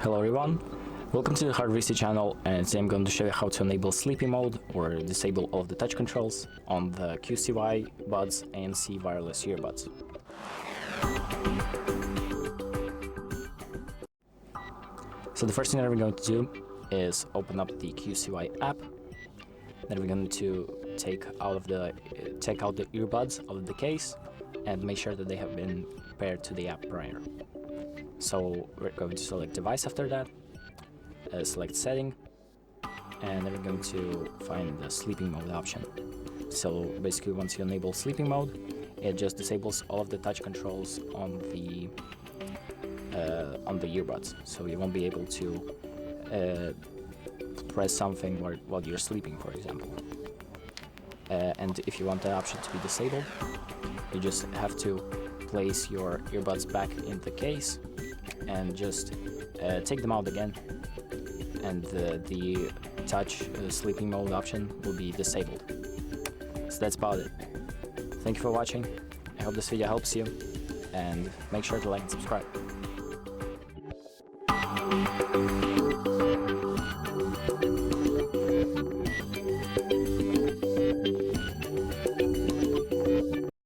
Hello everyone, welcome to the HardReset channel, and today I'm going to show you how to enable sleeping mode or disable all of the touch controls on the QCY Buds ANC wireless earbuds. So the first thing that we're going to do is open up the QCY app. Then we're going to take out the earbuds out of the case and make sure that they have been paired to the app prior. So we're going to select device after that, select setting, and then we're going to find the sleeping mode option. So basically once you enable sleeping mode, it just disables all of the touch controls on the earbuds. So you won't be able to press something while you're sleeping, for example. And if you want that option to be disabled, you just have to place your earbuds back in the case and just take them out again, and the touch sleeping mode option will be disabled. So that's about it. Thank you for watching. I hope this video helps you, and make sure to like and subscribe.